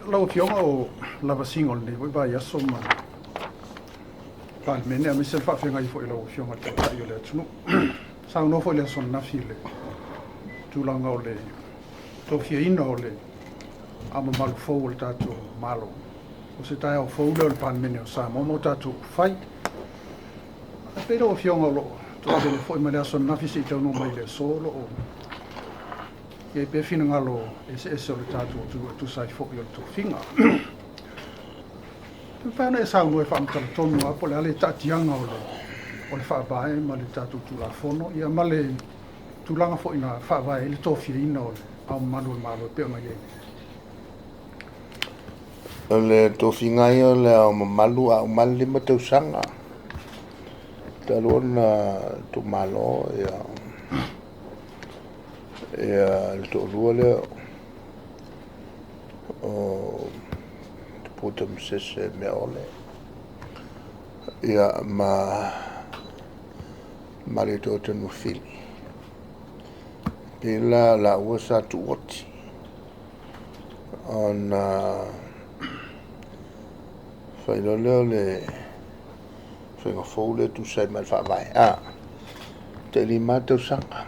lau fionga o lava singol ni voi ba yaso ma pal mene a misel fa fenga i fo lau fionga te ta yo le tunu sa no fo le son na file tu langa o le to fia ina o le ama malu fo o le tatu malo o se tai o fo le pal mene o sa mo tatu fai a pero o fionga lo to le fo i male son na fisi te no mai le solo o e pe fina ngalo e se o le tatu tu sai fo yo to finga tu fa na sa no e fa mta tonu a po le ale tatianga o le fa bae ma le tatu tu la fono ia male tu langa fo ina fa bae le to fi ina o a manu malo pe na ye le to finga yo le malu a mali ma te sanga talona to malo ya le to luole o putem se me ole ya ma to tenu fili pela la usa tu oti on fai le fai nga fole tu sai mal fa vai te li mate sanga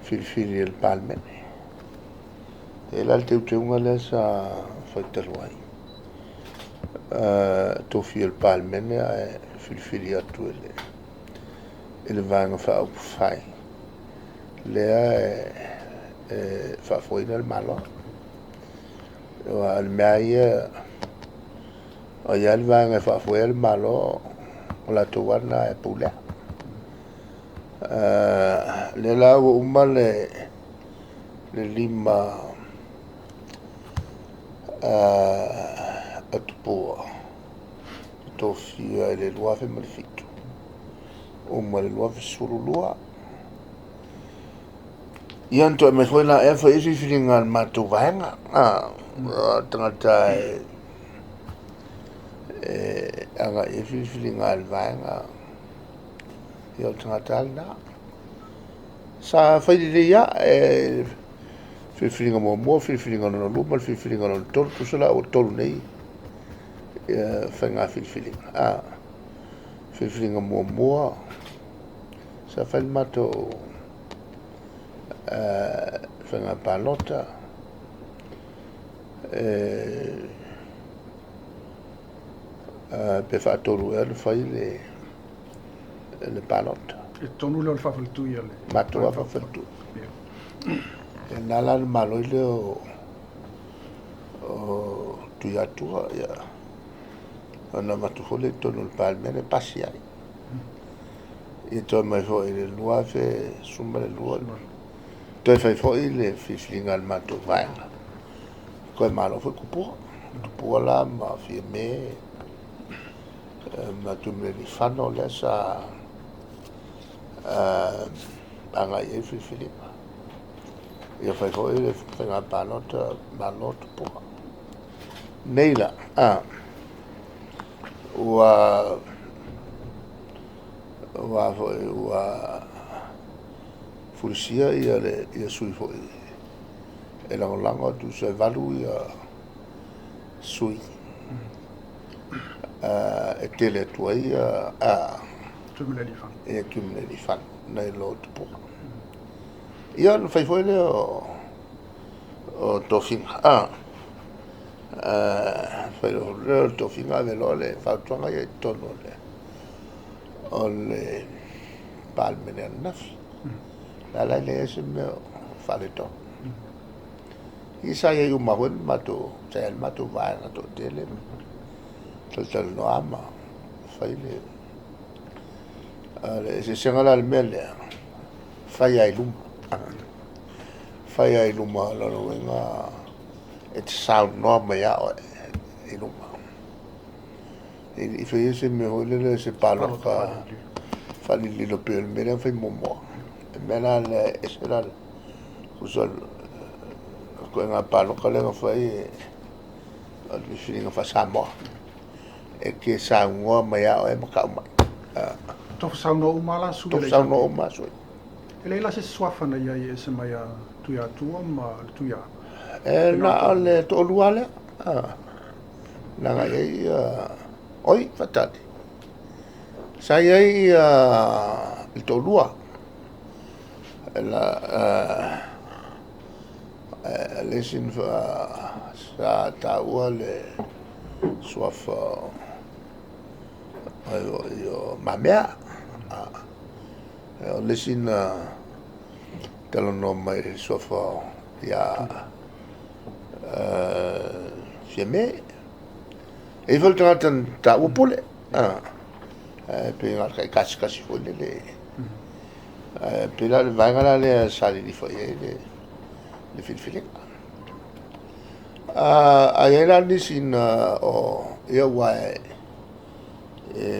fili il palmene e l'alte unga le sa fai telwai to fil palmene e fili atu ele vanga fa au fai le fa foi nel malo o al mai o ya vanga fa foi el malo o la tuana e pula le la uma le lima atupo to fia le lua fe malfito uma le lua fe surulua ianto me foi na e foi filinga matu vanga tangata anga e filinga vanga yo tangata na sa fai le ya filinga mo filinga no luma filinga no tol kusala o tol nei fanga filinga filinga mo sa fai mato fanga palota pe fa toru fai le palota e tonu le fa fal tu ia le mato fa tu e nala malo le o tu ya tu ya ana matu fole tonu le palmene pasia e to mai fo le lua fe summa le lua to fai fo le filinga al mato vai ko malo fo kupo la ma fi me ma tu me li fanno le sa anga e filinga ia fai fo le fanga palota malot po neila wa fulisia ia sui fo e langa tu se valu ia sui e tele tua ia tu me le fan e tu me le fan nei lot po ia no fai fo le o tofinga fai lo tofinga velole fa tonga ia tono le ole palmene naf la le se me fale to isa ye uma hon mato tel mato vai na to tele tel no ama fai le ale se sengala al mele fai ai luma la no venga it sound no me ya luma i fai se me hole se palo ka fali lilo pe el mele fai momo mena le esral usal ko nga palo ka le fai al filinga fa samo e ke sa ngo ma ya e ma ka ma to sa no umala su to sa no ma so ele la se swafa na ia e se mai tu ya tu ma tu ya na ole to luale na ngai oi fatati saya i to lua la lesin fa sa ta ole sofa yo mamea lesin talono mai sofa ya fiame e volta tan ta upole pe ngar kai kasi fole le pe la vangala le sali di foye le filfile ayela ni sin o ya wai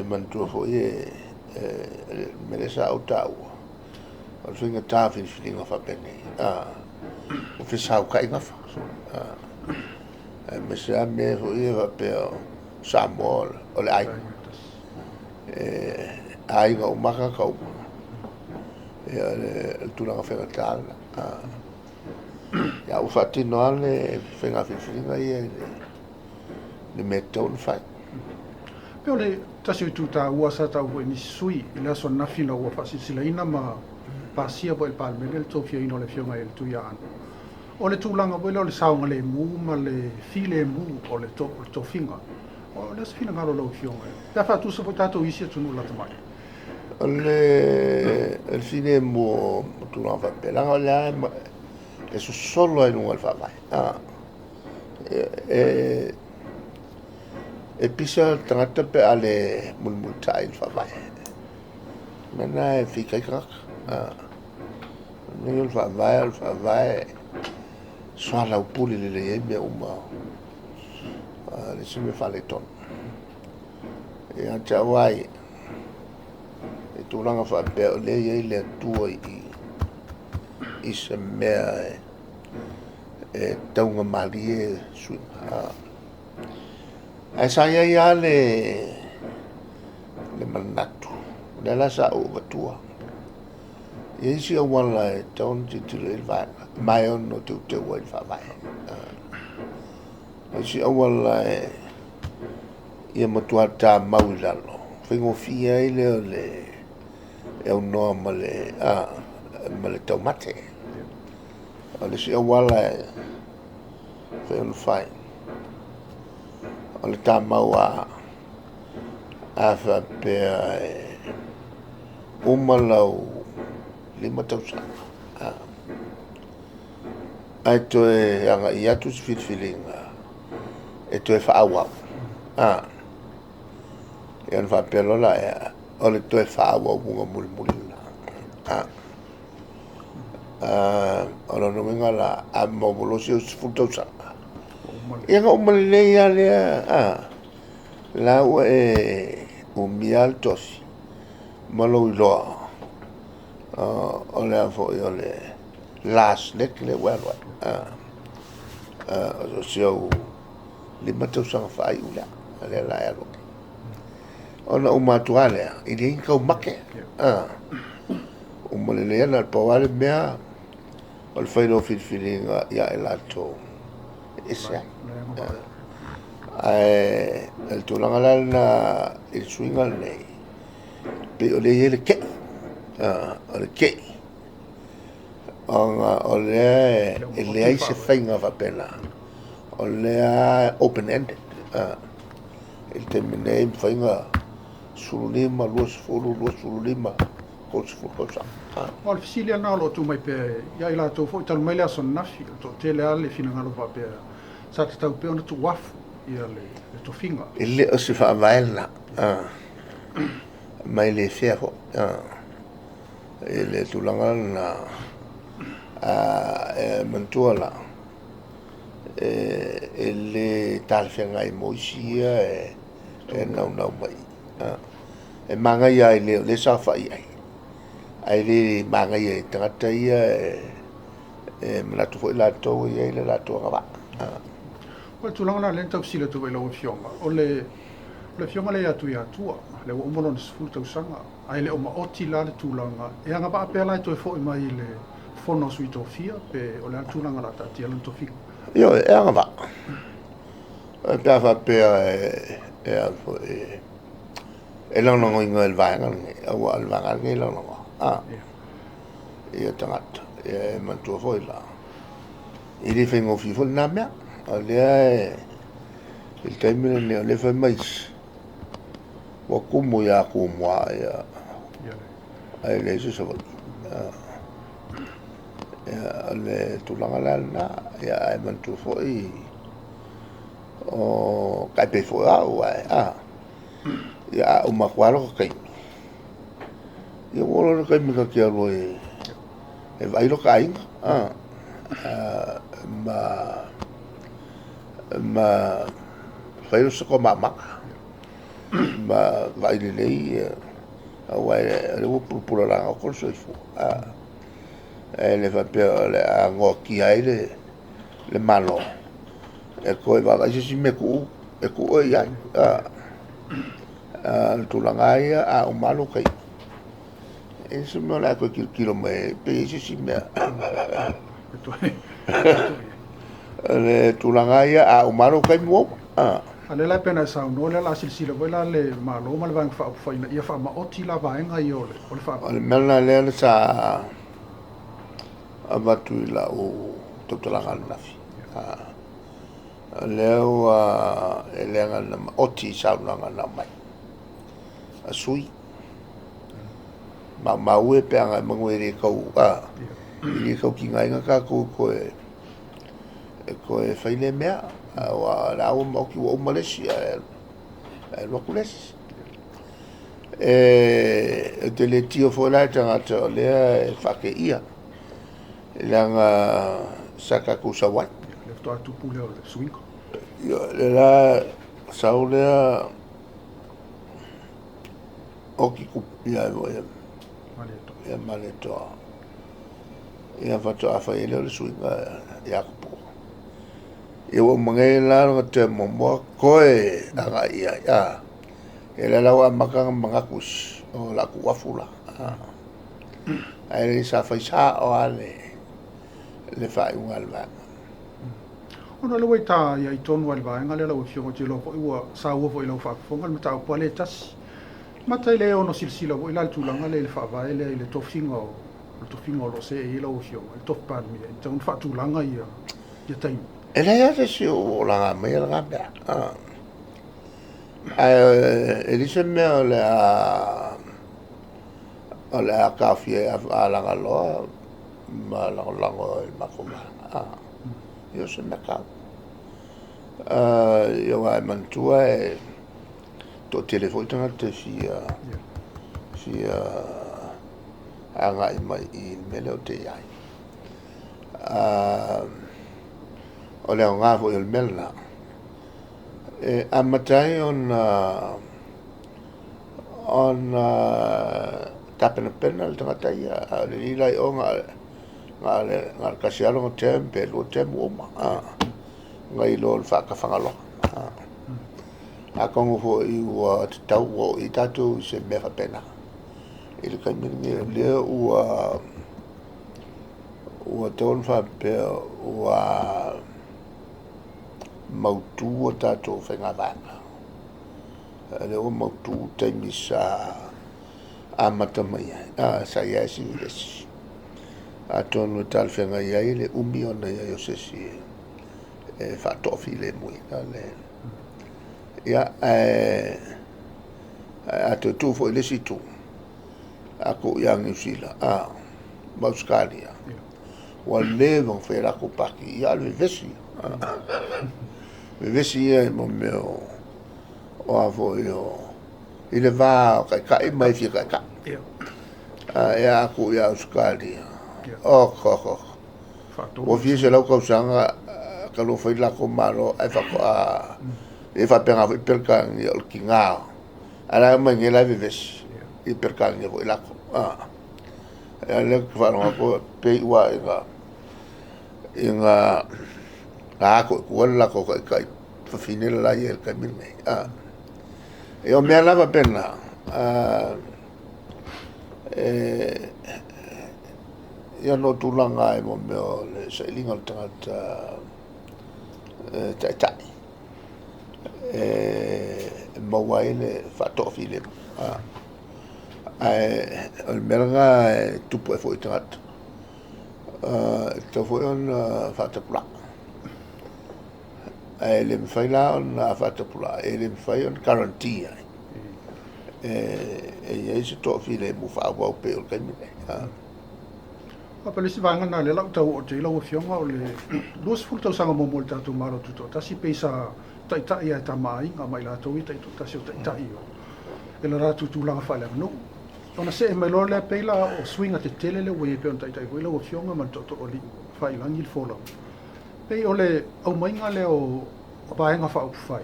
mantu foye meresa utau o finga ta filfile nga fa pene o fi sau kai nga fa me sa me foye va pe samol o le ai ga umaka ka ya le tulanga fenga tala ya ufati no ale fenga fifinga ye le meton fa Peo le tasi tu ta ua sa ta ua ni sui ila so na fina ua pasi sila ina ma pasia bo el palme le tofia ino le fionga el tu ya ano o le tulanga bo le saunga le mu ma le file mu o le to finga o le fina ngalo lo fionga ta fa tu so potato isi tu nulla tamai el fine mu tu no fa pelanga la eso solo en un alfa e pisa trata pe ale mulmuta il fa vai mana e fica crack il fa vai so la puli le me uma le si me fa le ton e a tawai e tu langa fa pe le le tu i se me e taunga mali su saya ya le manatu le la sa o batua e si o wala ton ti le va mai on no tu te wa fa vai e si o wala e matua ta maulalo fingo fia le e un nome le ma le tomate le si o wala fe un fai o le tamaua a fa pe umalau 5 tausaga ai toe anga i atu si filfilinga e toe whaawau e an whapelo la e o le toe whaawau munga mulimuli o lo numinga la a mawolosi o si fultausaga e anga umalilei a lea la ua e umia al tosi malo iloa o le afo i o le last net le welo o sio 5 tausaga fai ula le la alo ona umatu ale i le inka umake umalilei ana al pawale mea o le whaino filfilinga ia e lato ese el tulanga lana il swinga nei pe o le ele ke o le ke o le ele ai se fainga va pena o le open ended il termine fainga sulima luas sulima cosa o le fisilia na lo tu mai pe ia ila to fo tal mai la son nafi to tele ale fina ngalo va pe sa ta pe ona tu wafu ia le to finga ele o se fa vaela mai le ferro ele tulanga na mantuala ele talfenga i moisia e não mai e manga ia le sa fa ia ai le manga ia tata ia mala tu foi la to ia le la to va o tu langa le tau sila tu lo fionga o le fionga le atu ia tua le o molon sful tau sanga ai le o ma oti la le tu langa e anga ba pe la to fo mai le fono sui to fia pe o le tu langa la ta ti ala to fi Io e anga va. Pea fa pea e fo e la no ngoi ngel va ngal au al va ngal ngai la no. Ah. Ia tangata. E mantua foi la. Ili fengo fi fo na mea. Ale il taimina ne le fa mais. Wa kumu ya kumwa ya. Ai le se so. Ya le tulanga la na ya e mantua foi. O kai pe fo au ai. Ya o makwalo kai. Ia wala kai mi ka kia ro e vai lo kai. Ma fai lo se ko mama. Ma vai le lei au le o pura la ko so fu. Le fa pe le ngo ki ai le malo. E ko va vai si me ku e ku o ia. Tulanga ia a o malo kai. E se me la ko kilo me pe si me. Le tulanga ia a o malo kai mo. Ale la pena sa no le la silsila voi la le malo mal vang fa ina ia fa ma oti la vaenga io le fa. Le mena le sa abatu la o tulanga na fi. Leo elenga na oti sa langa na mai. A sui. Ma ue pe anga mangwere kau ili kau ki ngai ngaka ko e faile mea wa la o mo ki o Malaysia e lokules de le tio fo la tanga to le fa ke ia langa saka ku sawat le to tu pule o swing yo le la saulea o ki ku ia maleto ia maleto ia fato a fa ele le swinga ia ku e o mangai la no te mo koe anga ia e la wa maka mangakus o la ku afula ai sa fa sa o le fa un alva ona le waita ia i tonu al vaenga le la o fiongo te lo po ua sa ua fo ilo fa fonga le tau po le tas mata ile ono silsila o ila tulanga le fa va ile tofingo lo se i lo fiongo le top pan mi te un fa tulanga ia tai e la ya se o la me la ga e dice me la café a la galo ma la el macoma io se me ca io va mantua e to telefono te si anga mai il mele te ai o le nga fo il melna a matai on tapena penal tanga tai a le lai o nga kasialo ngo tempe lo temu ma ngai lo fa ka fangalo a kongo fo i wa tau o i tatu se me fa pena il ka mi le o ton fa pe o mautu o tatou whengavanga. Le o mautu te misa a matamai sa ia si lesi. A tonu tal whenga iai le umi ona ia o sesi e whatofi le mui. Ia a te tūfo i lesi tū. A ko ia ngiusila. Mauskalia. Wa levang wherako paki. Ia le vesi. Me vesi ia mo meo o avo i le vā kai mai fi kai ia aku ia Australia ko o fi se lau kausanga ka lo fai la ko malo ai fa ko e fa penga i perkang i ki ngā ala mai nge la vesi i perkang i la ko ia le fa no ko pe wa inga ko la ko kai fa fine la ia ka mi e o me lava pena ia no tulanga e mo me le se linga tangata tai mawai le whatofi le o le meranga tupu e fo i tangata tau fo i on whatapula le mwhai la on whatapula le mwhai on garantia e se tofi le mu whaawau pe o kaimine a pele si vanga na le lau tau o te lau fionga o le luas fulu tau sanga momo le tatu maro tuto tasi peisa tai ai tamai nga mai la tau i tai tu tasi o tai o e la ratu tūlanga whaelanga no ona se e mai lor le peila o swinga te tele le wei pe on tai tai lau fionga man toto o li whaelangi le fola pei o le au mainga le o paenga wha upu whai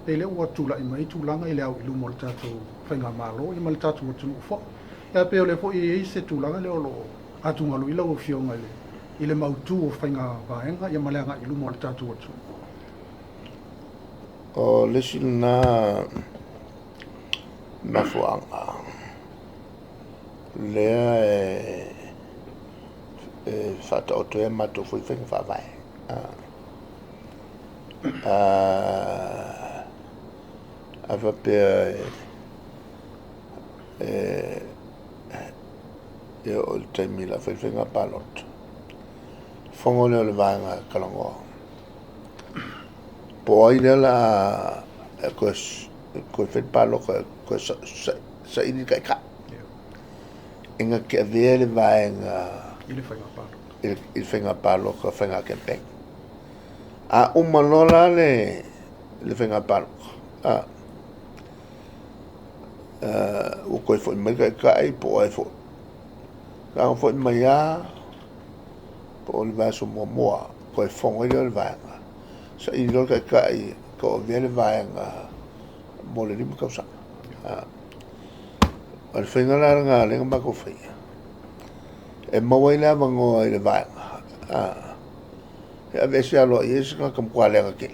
pei le ua tūla i mai tūlanga i le au ilu mo le tatu whainga malo i ma le tatu o tunu ufo e pe o le po i se tūlanga le o lo atunga lo ila o fionga i le mautu o whainga vaenga ia maleanga i lumo le tatu atu. O lesi na fuanga lea whata o toe mato fui whainga whawai. Awa pia e o le taimi la whaiwhenga palot. Whango leo le vāenga kalangoa. Po ai lea la koe when palo koe sa ini kai ka. Inga ke avea le vāenga I le whainga palo. I le whenga palo ka whenga kempeng. A umanola le whenga palo. O koe whoi mai kai kai po ai whoi. Kau foi mai a po le vaso moa ko e fongo le vaenga sa I lo kai ko vele vaenga mo le lim kausa al finga la nga le ma ko fai e mo wai la mango le vaenga e ave sia lo yes ka kam kwa le ka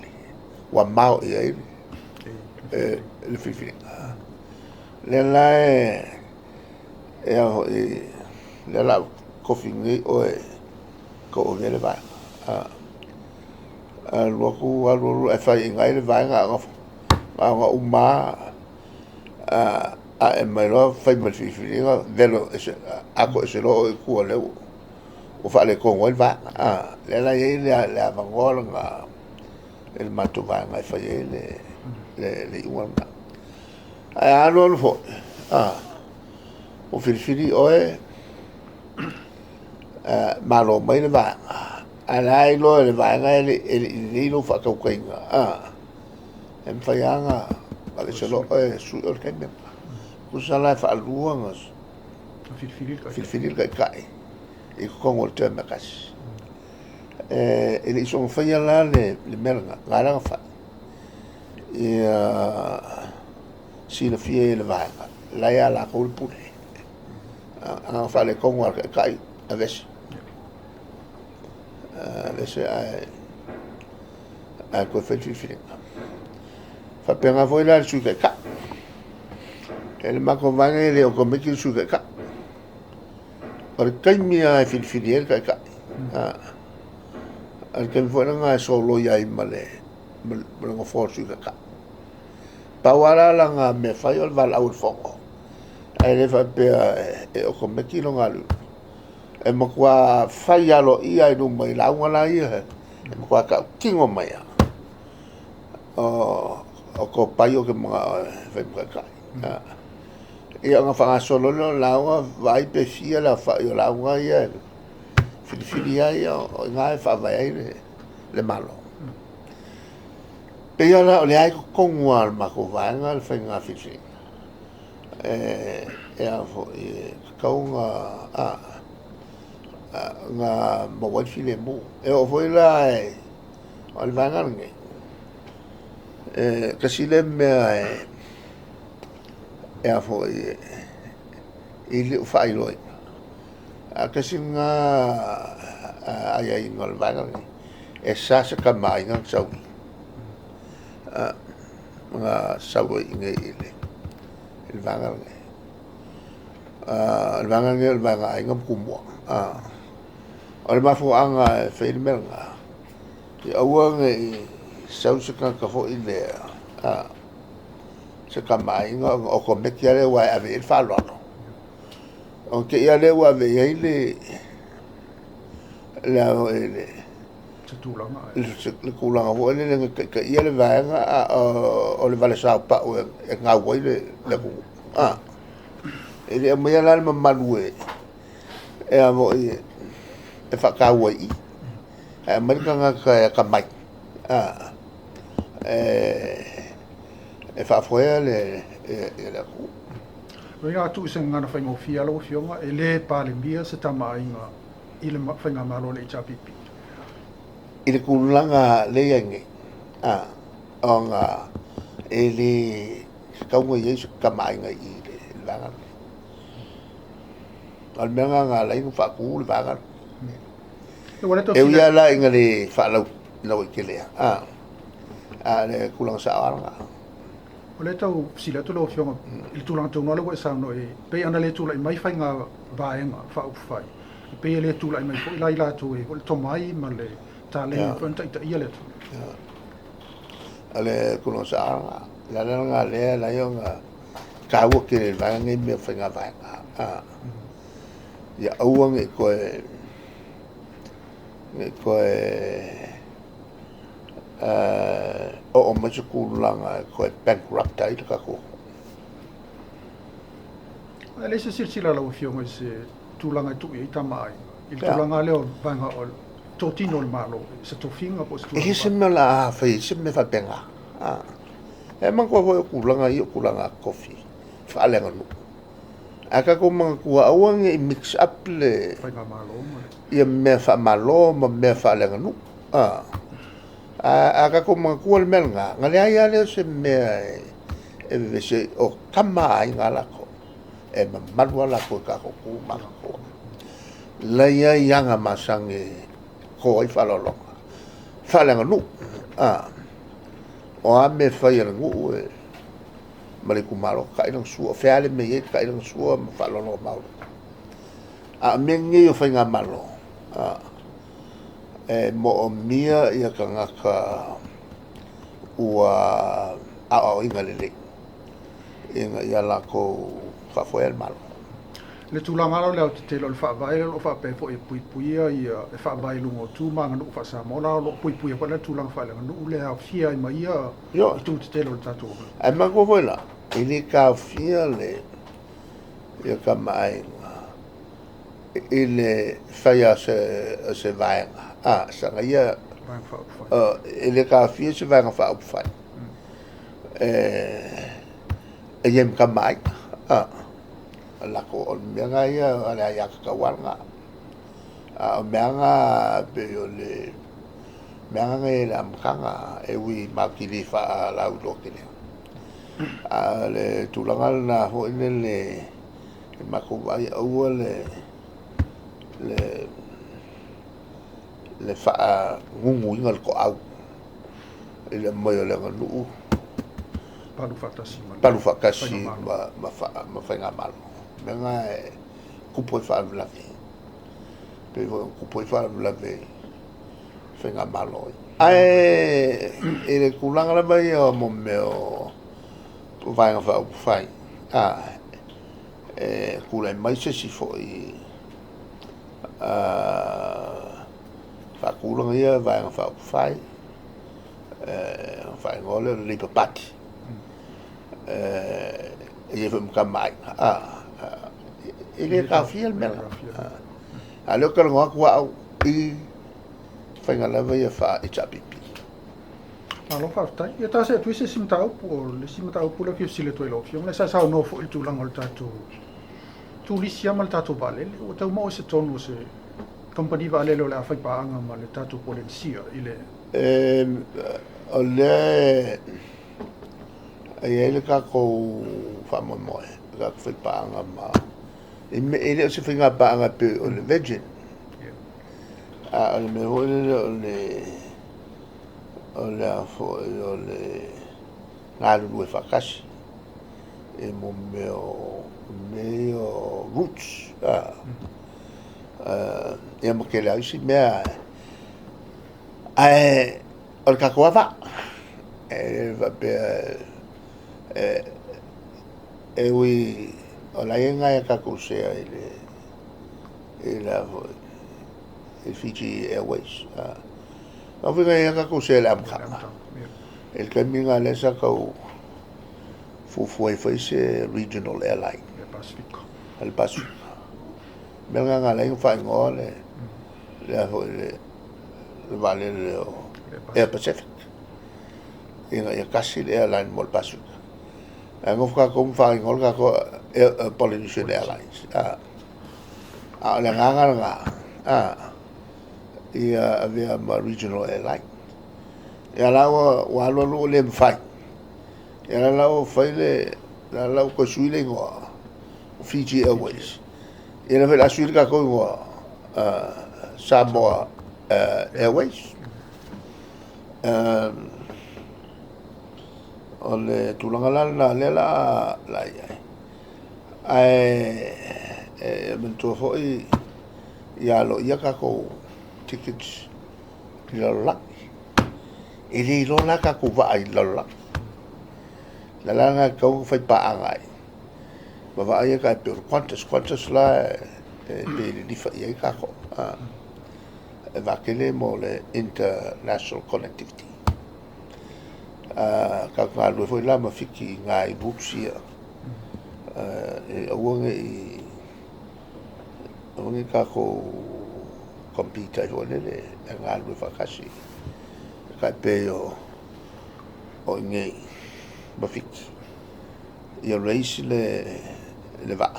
wa mau e le fifi le la le la kofi ngi o ko o vele vai lo ku alu e fai ngai le vai nga nga uma e mai lo fai mal fi nga velo a ko se lo ku le o fa le ko ngol va le la ye le avangol nga el matu va nga fai le uanga alu lo fo o fili oe malo mai le va ala I lo le va nga le lo fa ka kuinga em fa yanga ale se lo su o ke me ku sala fa luanga fil kai I ko ngol te me kas ele so fa yala le merga ngala fa si le fie le va la ya la ko pule fa le ko ngol kai aves lese a ko fil fa penga foi la su ka el ma ko va le o ko me ki su ka per kai mi a fil ka al que foi nga solo ya I male ngo for su ka pa wala la nga me fa yo val au fongo ai le fa pe o ko me ki lo ngalu e mo kwa fai alo ia I no mai la ngala ia e mo kwa ka kingo mai o ko paio ke mga fai ka ia nga fa solo lo la vai pe fia la fa yo la nga ia fili ia o nga fa vai le malo pe ia la le ai ko ngwa ma ko va nga le fa nga fili e a fo ka nga nga mo wa file mo e o foi la al vangal nge kasi le me e a foi ili fai loi a kasi nga ai ngol vangal e sa ka mai nga sau nga sau nge ile il vangal nge il vangal ai ngam kumwa o le mafu anga whaile mera ngā. I aua ngai sau se ka fo i le se ka mai nga o ko me kia le wa ave il fa lo o ke ia le wa ve i le te tūlanga. le kulanga fo le ka ia le va nga o le vale sa pa o e nga wa le ku ele mo ia la ma malue e amo e fa ka wa i e Amerika nga ka mai e fa foi le ku Ringa tu se ngana whaingo fia lo fionga e le pale mbia se tama inga i le whainga malo le chapipi. I le kulanga le yange o nga e le kaunga Yesu ka mai nga i le langa al menga nga la inga fa ku le banga e ia la inga le fa lau no i kele le kulanga sa anga o le tau sila tu lo fionga il tūlanga tau nala wa sa no e pe ana le tūla i mai whainga vaenga wha upwhai pe le tūla i mai fo ila ila tu e o le tomai ma le ta le whanta i ta ia le tu ale kulanga sa anga la nga le la yonga ka wo ke le vaenga ngai me whainga vaenga ia auang e koe o ma se kulanga koe bankrupt ai ka ko le se sila lo fionga se tūlanga tu i tama ai il tūlanga leo vanga o totino le malo se tofinga po se tūlanga e se me la fai se me fa penga e man ko kulanga i kulanga coffee fa lenga no aka ko man ko awang i mix up le whainga malo ia me fa malo ma me fa lenga no aka ko man ko le melga ngale ai le se me e se o kama ai ngala ko e ma malwa la ko ka ko ma ko la ia yanga masange ko ai fa lo fa lenga no o a me fa ia ngu e male ku malo ka ina su feale me ye ka ina su ma fa lo malo a me ngi o fa nga malo e mo mia ia ka nga ka ua a inga le inga ia la ko fa foi el malo le tūlanga lo leo te telo le whaavai lo whaape fo e pui pui i e whaavai lungo tū manga nuku wha Samoa lo pui pui pa le tūlanga whaelenga nuku le hao fia i mai ia i tū te telo le tatou. E ma ko foi la ili ka fia le ia ka mai ile faya se vaenga sanga ia ile ka fia se vaenga fa upfai e yem ka mai la ko menga ia ala ya ka wanga menga pe yo le menga nge la mkanga e wi makili fa la ulo kile le tulanga na ho le mako ai au le fa ngungu ngal ko au ile moyo le ngulu palu fakasi ma fa ngamalo menga kupo fa la ve pe kupo fa la ve fa ngamalo ai ele kulanga la mai o mo meo vai nga fa fai kula mai se si foi fa kulanga ia vai nga fa fai fai ngole le papati e fem kamai ele ka fiel mel alo ka ngo kwa i fai nga la vai fa i chapipi alo fa tai e ta se tu se simta o le simta o pula que sile to lo fiong le sa no fo il tu lang o tato tu li sia mal tato vale o ta mo se tonu se compagnie vale lo la fai pa anga mal tato polizia ile o le ele ka ko fa mo ka fai pa anga ma ele se fai nga pa anga pe o le virgin le me o le ngalu due fakasi e mo meo roots e mo ke la isi mea o le kakoava va pe ui o la inga e ka kusea il Fiji Airways ma vinga e ka kusea la mkama il caminga le sa kau foi se regional airline el Pacific melga nga la fa ngole le vale le Air Pacific e kasi le airline mol Pacific ngof ka kom fa ngol ka ko Polynesian Airlines le nga ia avea ma regional airline ia lawa walo lo le mfai ia lawa fai le la lawa ko suile ngo Fiji Airways ia la vela suile ka ko ngo Samoa Airways o le tulanga la le la ai mento foi ia lo ia ka ko tickets la ili lo la ka ku va ai la nga ko fai pa angai ba va ia ka per quantas la di fa ia ka ko va kele mo le international connectivity ka ka lo foi la ma fiki ngai buxia onge ka ko computer le nga lo fa kasi ka pe o nge ba fiki ia race le va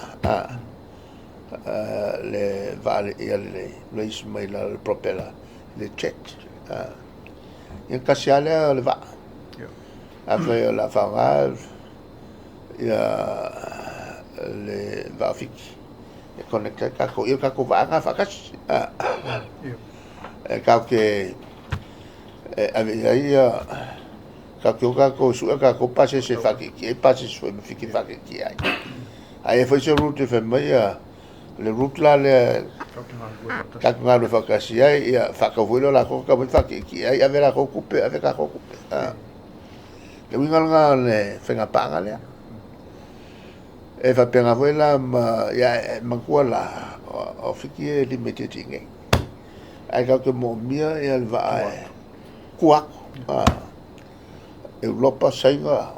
le race mai la propeller le jet ia kasi ale le va après la farage ia le va fiki e connecte ka ko va nga fa kasi ka ke ia ka ko su ka ko pase se fa ki pase su me fiki fa ki ai foi se route fe mai le route la le ka nga le fa kasi ai ia fa ka vuelo la ko ka fa ki ai ave la ko coupe ave ka ko coupe le winga nga le fe nga pa nga le e fa penga vuela ma ya mankuala o fiki limited nge ai ka ke mo mia e va kuak Europa sainga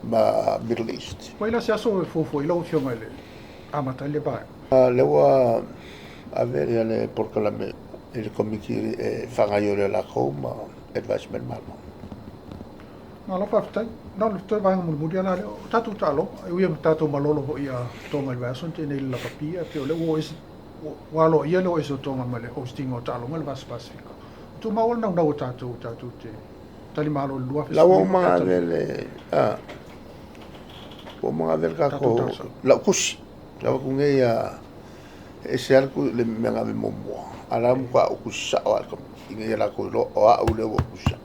ma Middle East. Mai la se aso fofo i lau fionga le amata le ba. Le wa avere le porcalame il comiki e fangaiore la coma advisement mama. Ma la faftai na le to vanga mo mudia na le tatu talo e wi tatu malolo ho ia tonga le aso te nei la papia pe le wo is walo ia lo iso tonga male hosting o talo mal vas pacifica. Tu maul na tatu te tali malo lua la wo ma vele wo ma vele ka ko la kusi la ko ngeia e se alku le menga me mo ala mo ka kusa o alko ngeia la ko lo o a le wo kusa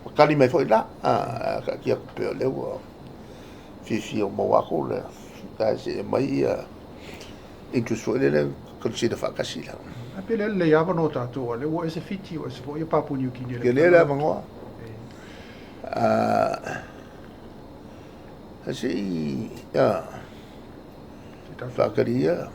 o kali me foi la ka ki pe le wo fi o mo wa ko le ka se mai into so le consider fa kasila apele le ya no tatu le wo ese fiti o se fo ia Papua New Guinea le la mango asi fakaria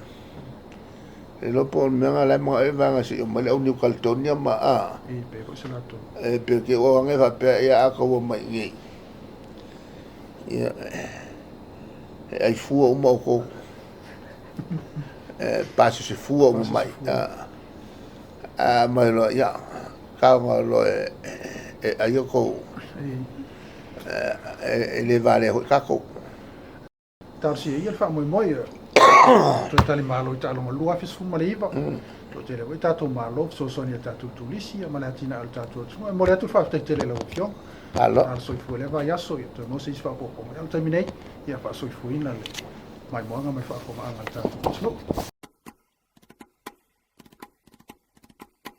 e lo por menga la mo e vanga si o male o New Caledonia ma e pe ko selato e pe ke o nga va pe ya ko mai ngi ya ai fu o mo ko passe se fu o mai mai lo ya ka lo ai ko le vale ka ko tar si ia fa mo to tali malo talo mo lua fis fu maliva to te le tatu malo so sonia tatu tulisi ma latina al tatu mo le tu fa te le lo fio allora al so fu le va ya so to mo si fa po al terminate ia fa so fu ina mai mo nga mai fa ko ma al tatu